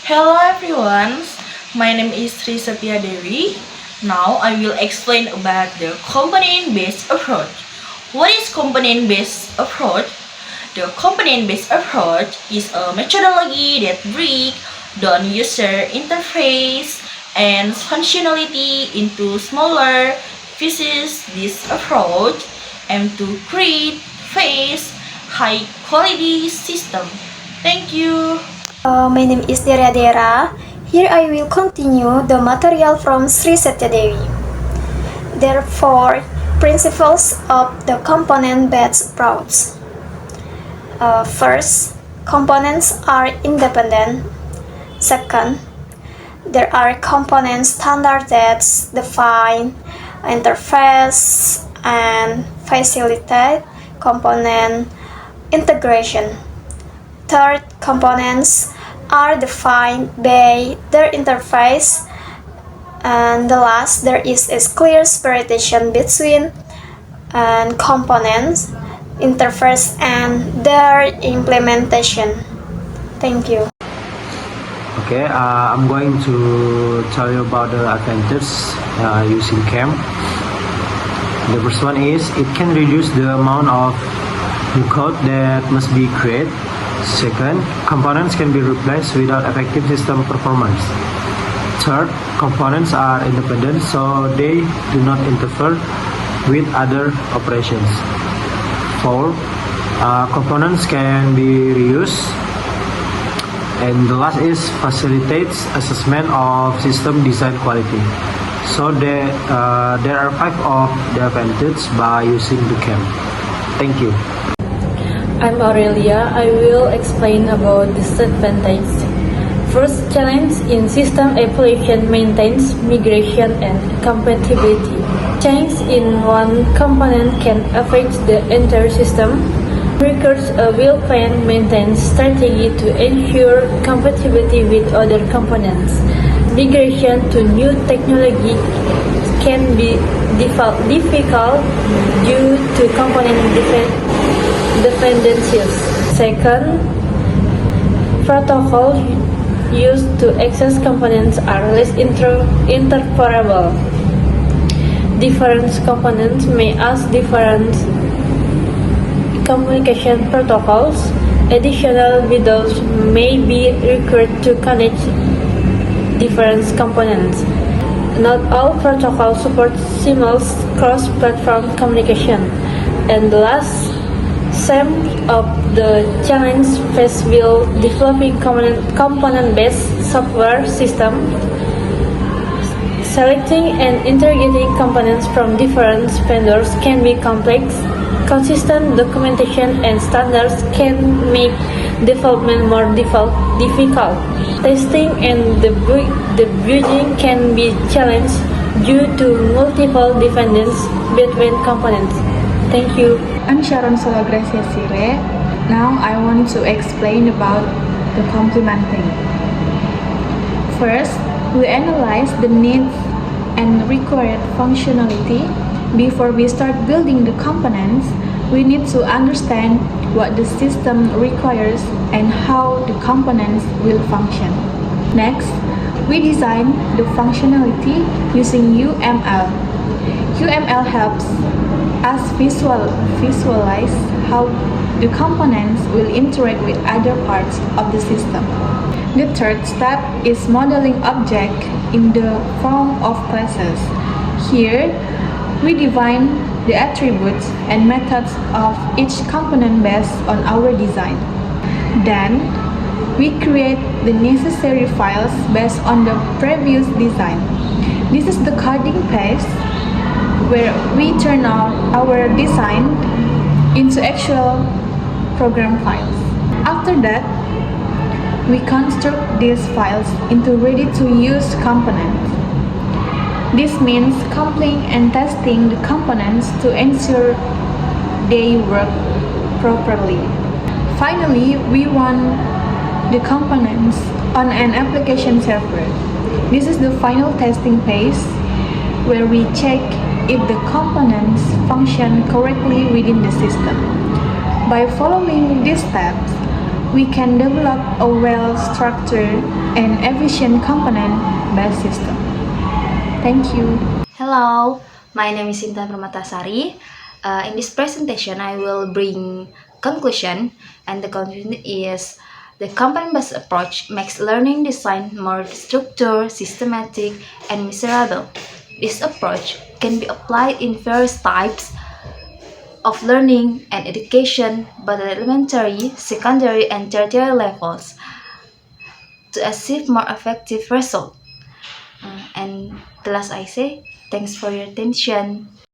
Hello everyone, my name is Sri Satya Dewi. Now I will explain about the component-based approach. What is component-based approach? The component-based approach is a methodology that breaks down user interface and functionality into smaller pieces. This approach aims to create fast, high-quality system. Thank you. My name is Deria Dera. Here I will continue the material from Sri Satya Dewi. There are four principles of the component-based approach. First, components are independent. Second, there are component standards that define interface and facilitate component integration. Third, components are defined by their interface. And the last, there is a clear separation between components, interface, and their implementation. Thank you. Okay, I'm going to tell you about the advantages using CAM. The first one is it can reduce the amount of new code that must be created. Second, components can be replaced without affecting system performance. Third, components are independent, so they do not interfere with other operations. Fourth, components can be reused. And the last is facilitates assessment of system design quality. So there are 5 of the advantages by using the CAM. Thank you. I'm Aurelia. I will explain about disadvantage. First challenge in system evaluation maintains migration and compatibility. Change in one component can affect the entire system. Requires a well-planned maintenance strategy to ensure compatibility with other components. Migration to new technology can be difficult due to component dependencies. Second, protocols used to access components are less interoperable. Different components may ask different communication protocols. Additional windows may be required to connect different components. Not all protocols support seamless cross-platform communication. And last, some of the challenges faced while developing component-based software system. Selecting and integrating components from different vendors can be complex. Consistent documentation and standards can make development more difficult. Testing and debugging can be challenged due to multiple dependence between components. Thank you. I'm Sharon Solagracia Sire. Now I want to explain about the complementing. First, we analyze the needs and required functionality. Before we start building the components, we need to understand what the system requires and how the components will function. Next, we design the functionality using UML. UML helps us visualize how the components will interact with other parts of the system. The third step is modeling objects in the form of classes. Here, we define the attributes and methods of each component based on our design. Then, we create the necessary files based on the previous design. This is the coding phase where we turn out our design into actual program files. After that, we construct these files into ready-to-use components. This means compiling and testing the components to ensure they work properly. Finally, we run the components on an application server. This is the final testing phase where we check if the components function correctly within the system. By following these steps, we can develop a well-structured and efficient component-based system. Thank you. Hello, my name is Sinta Permatasari. In this presentation, I will bring conclusion, and the conclusion is the component-based approach makes learning design more structured, systematic, and measurable. This approach can be applied in various types of learning and education, both at elementary, secondary, and tertiary levels, to achieve more effective results. And the last I say, thanks for your attention.